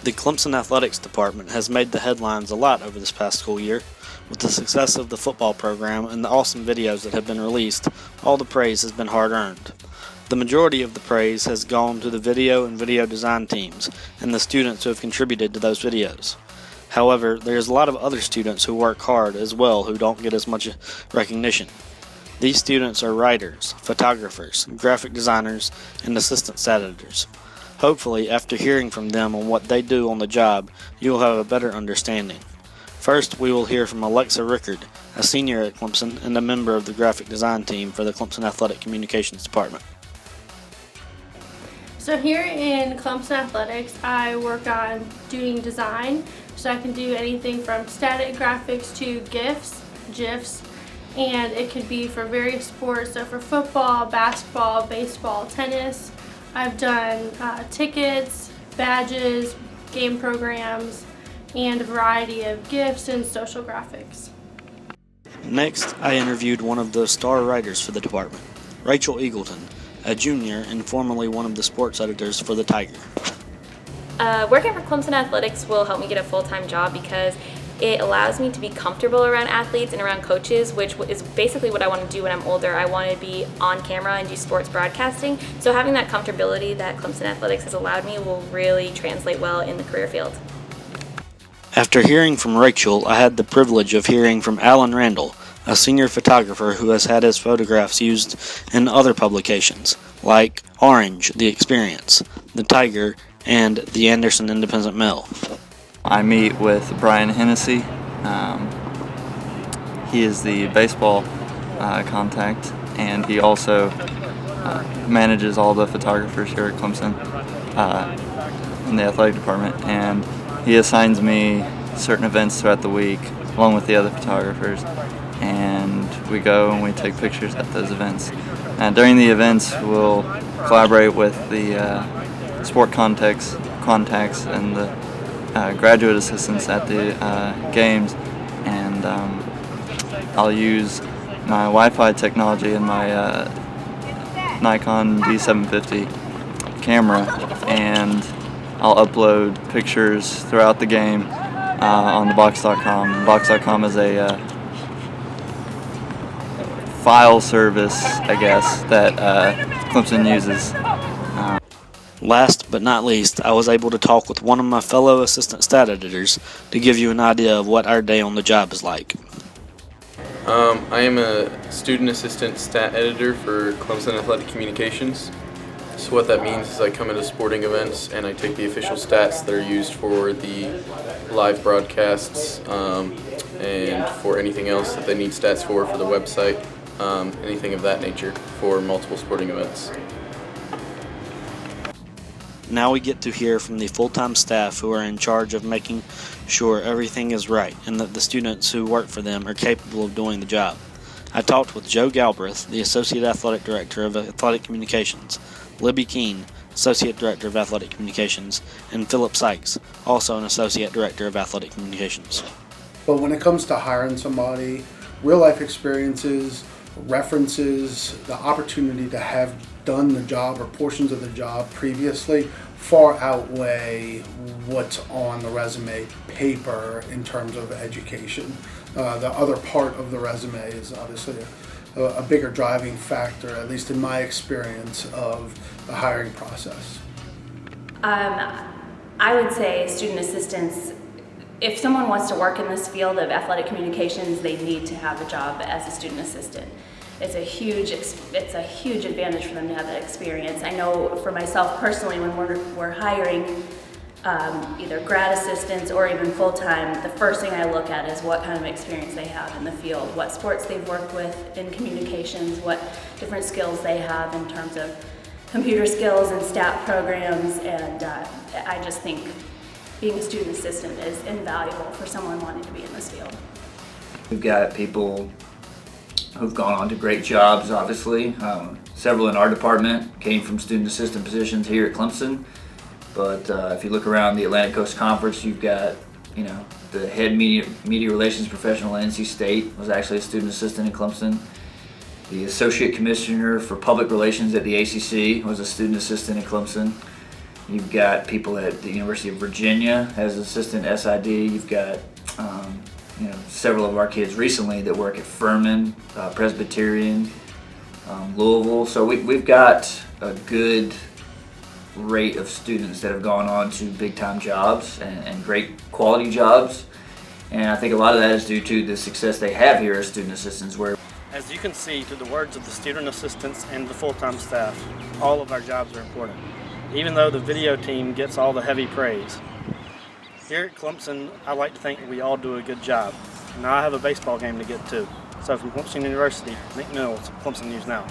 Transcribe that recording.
The Clemson Athletics Department has made the headlines a lot over this past school year. With the success of the football program and the awesome videos that have been released, all the praise has been hard-earned. The majority of the praise has gone to the video and video design teams and the students who have contributed to those videos. However, there's a lot of other students who work hard as well who don't get as much recognition. These students are writers, photographers, graphic designers, and assistant stat editors. Hopefully, after hearing from them on what they do on the job, you will have a better understanding. First, we will hear from Alexa Rickard, a senior at Clemson and a member of the graphic design team for the Clemson Athletic Communications Department. So here in Clemson Athletics, I work on doing design, so I can do anything from static graphics to GIFs, and it could be for various sports, so for football, basketball, baseball, tennis. I've done tickets, badges, game programs, and a variety of GIFs and social graphics. Next, I interviewed one of the star writers for the department, Rachel Eagleton, a junior and formerly one of the sports editors for the Tiger. Working for Clemson Athletics will help me get a full-time job because it allows me to be comfortable around athletes and around coaches, which is basically what I want to do when I'm older. I want to be on camera and do sports broadcasting. So having that comfortability that Clemson Athletics has allowed me will really translate well in the career field. After hearing from Rachel, I had the privilege of hearing from Alan Randall, a senior photographer who has had his photographs used in other publications, like Orange, The Experience, The Tiger, and the Anderson Independent Mail. I meet with Brian Hennessy. He is the baseball contact, and he also manages all the photographers here at Clemson in the athletic department, and he assigns me certain events throughout the week along with the other photographers, and we go and we take pictures at those events. During the events, we'll collaborate with the sport contacts and the graduate assistants at the games, and I'll use my Wi-Fi technology and my Nikon D750 camera, and I'll upload pictures throughout the game on the Box.com. Box.com is a file service, I guess, that Clemson uses. Last but not least, I was able to talk with one of my fellow assistant stat editors to give you an idea of what our day on the job is like. I am a student assistant stat editor for Clemson Athletic Communications. So what that means is I come into sporting events and I take the official stats that are used for the live broadcasts and for anything else that they need stats for the website, anything of that nature for multiple sporting events. Now we get to hear from the full-time staff who are in charge of making sure everything is right and that the students who work for them are capable of doing the job. I talked with Joe Galbraith, the Associate Athletic Director of Athletic Communications, Libby Keene, Associate Director of Athletic Communications, and Philip Sykes, also an Associate Director of Athletic Communications. But when it comes to hiring somebody, real-life experiences, references, the opportunity to have done the job or portions of the job previously far outweigh what's on the resume paper in terms of education. The other part of the resume is obviously a bigger driving factor, at least in my experience, of the hiring process. I would say student assistants, if someone wants to work in this field of athletic communications, they need to have a job as a student assistant. It's a huge advantage for them to have that experience. I know for myself personally, when we're hiring either grad assistants or even full-time, the first thing I look at is what kind of experience they have in the field, what sports they've worked with in communications, what different skills they have in terms of computer skills and stat programs, and I just think being a student assistant is invaluable for someone wanting to be in this field. We've got people who've gone on to great jobs, obviously. Several in our department came from student assistant positions here at Clemson. But if you look around the Atlantic Coast Conference, you've got, the head media relations professional at NC State was actually a student assistant at Clemson. The associate commissioner for public relations at the ACC was a student assistant at Clemson. You've got people at the University of Virginia as assistant SID. You've got several of our kids recently that work at Furman, Presbyterian, Louisville. So we've got a good rate of students that have gone on to big time jobs and great quality jobs. And I think a lot of that is due to the success they have here as student assistants. Where, as you can see through the words of the student assistants and the full-time staff, all of our jobs are important, even though the video team gets all the heavy praise. Here at Clemson, I like to think we all do a good job. Now I have a baseball game to get to. So from Clemson University, Nmills, Clemson News Now.